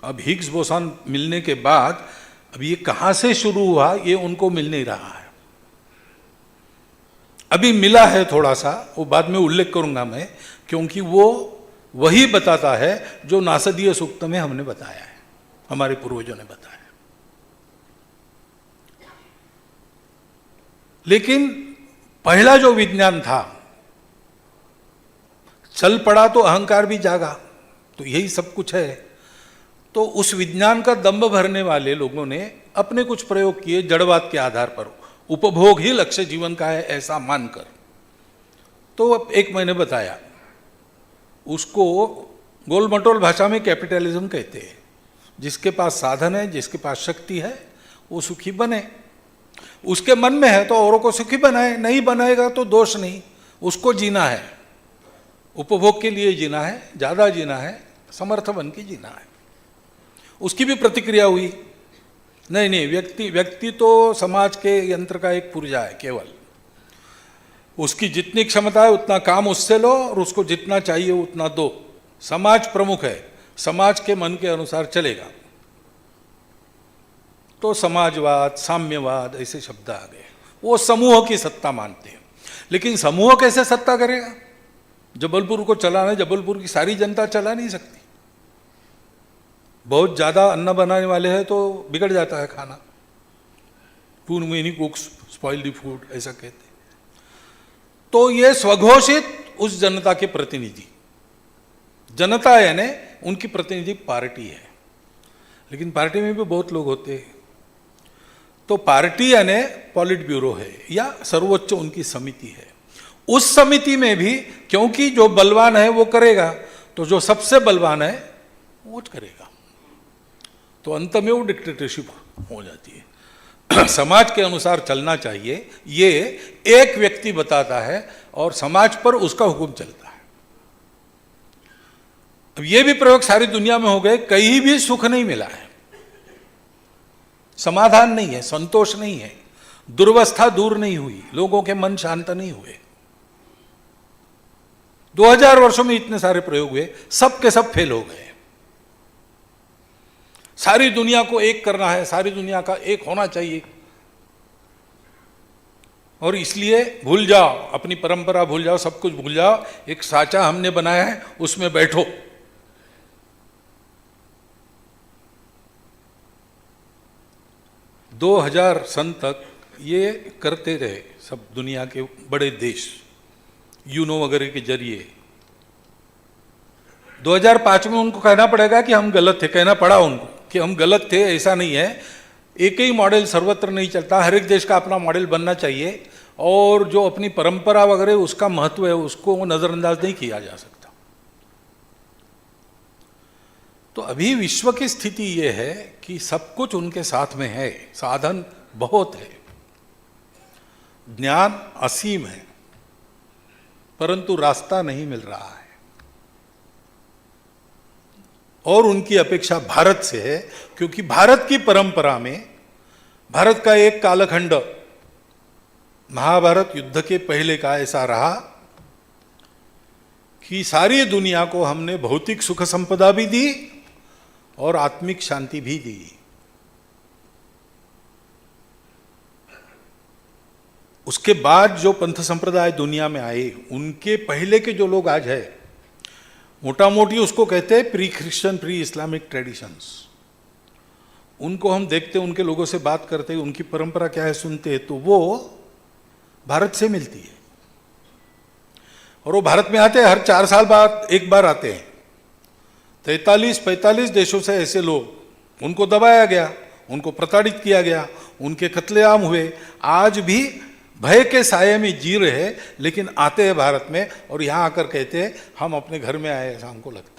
अब Higgs boson मिलने के बाद अब ये कहां से शुरू हुआ ये उनको मिल नहीं रहा है। अभी मिला है थोड़ा सा, वो बाद में उल्लेख करूंगा मैं, क्योंकि वो वही बताता है जो नासदीय सूक्त में हमने बताया है, हमारे पूर्वजों ने बताया। लेकिन पहला जो विज्ञान था, चल पड़ा तो अहंकार भी जागा, तो यही सब कुछ है। तो उस विज्ञान का दंभ भरने वाले लोगों ने अपने कुछ प्रयोग किए जड़वाद के आधार पर, उपभोग ही लक्ष्य जीवन का है ऐसा मानकर। तो अब एक मैंने बताया, उसको गोल मटोल भाषा में कैपिटलिज्म कहते हैं। जिसके पास साधन है, जिसके पास शक्ति है, वो सुखी बने। उसके मन में है तो औरों को सुखी बनाए, नहीं बनाएगा तो दोष नहीं, उसको जीना है, उपभोग के लिए जीना है, ज्यादा जीना है, समर्थ बन के जीना है। उसकी भी प्रतिक्रिया हुई, नहीं व्यक्ति तो समाज के यंत्र का एक पुर्जा है केवल, उसकी जितनी क्षमता है उतना काम उससे लो और उसको जितना चाहिए उतना दो। समाज प्रमुख है, समाज के मन के अनुसार चलेगा। तो समाजवाद, साम्यवाद ऐसे शब्द आ गए। वो समूह की सत्ता मानते हैं। लेकिन समूह कैसे सत्ता करेगा? जबलपुर को चलाना, जबलपुर की सारी जनता चला नहीं सकती। बहुत ज़्यादा अन्न बनाने वाले हैं तो बिगड़ जाता है खाना। Too many cooks spoil the food, ऐसा कहते हैं। तो ये स्वघोषित उस जनता के प्रतिनिधि, जनता यानी उनकी प्रतिनिधि पार्टी है। लेकिन पार्टी में भी बहुत लोग होते हैं। तो पार्टी यानी पॉलिट ब्यूरो है या सर्वोच्च उनकी समिति है। उस समिति में भी क्योंकि जो बलवान है वो करेगा, तो जो सबसे बलवान है वो करेगा, तो अंत में वो डिक्टेटरशिप हो जाती है। समाज के अनुसार चलना चाहिए, ये एक व्यक्ति बताता है और समाज पर उसका हुक्म चलता है। अब ये भी प्रयोग सारी दुनिया में हो गए, कहीं भी सुख नहीं मिला है, समाधान नहीं है, संतोष नहीं है, दुर्वस्था दूर नहीं हुई, लोगों के मन शांत नहीं हुए। 2000 वर्षों में इतने सारे प्रयोग हुए, सब के सब फेल हो गए। सारी दुनिया को एक करना है, सारी दुनिया का एक होना चाहिए, और इसलिए भूल जाओ, अपनी परंपरा भूल जाओ, सब कुछ भूल जाओ, एक साचा हमने बनाया है उसमें बैठो। दो 2000 सन तक ये करते रहे सब दुनिया के बड़े देश, यूनो वगैरह के जरिए। 2005 में उनको कहना पड़ेगा कि हम गलत थे, कहना पड़ा उनको कि हम गलत थे, ऐसा नहीं है। एक ही मॉडल सर्वत्र नहीं चलता, हर एक देश का अपना मॉडल बनना चाहिए, और जो अपनी परंपरा वगैरह उसका महत्व है उसको नजरअंदाज नहीं किया जा सकता। तो अभी विश्व की स्थिति ये है कि सब कुछ उनके साथ में है, साधन बहुत है, ज्ञान असीम है, परंतु रास्ता नहीं मिल रहा है। और उनकी अपेक्षा भारत से है, क्योंकि भारत की परंपरा में, भारत का एक कालखंड महाभारत युद्ध के पहले का ऐसा रहा कि सारी दुनिया को हमने भौतिक सुख संपदा भी दी और आत्मिक शांति भी दी। उसके बाद जो पंथ संप्रदाय दुनिया में आए, उनके पहले के जो लोग आज है, मोटा मोटी उसको कहते हैं pre Christian, pre Islamic traditions. उनको हम देखते, उनके लोगों से बात करते, उनकी परंपरा क्या है सुनते, तो वो भारत से मिलती है। और वो भारत में आते हैं, हर 4 साल बाद एक बार आते हैं। 43-45 देशों से ऐसे लोग, उनको दबाया गया, उनको प्रताड़ित किया गया, उनके कत्लेआम हुए, आज भी भय के साये में जी रहे, लेकिन आते हैं भारत में और यहाँ आकर कहते हैं हम अपने घर में आए, ऐसा हमको लगता है।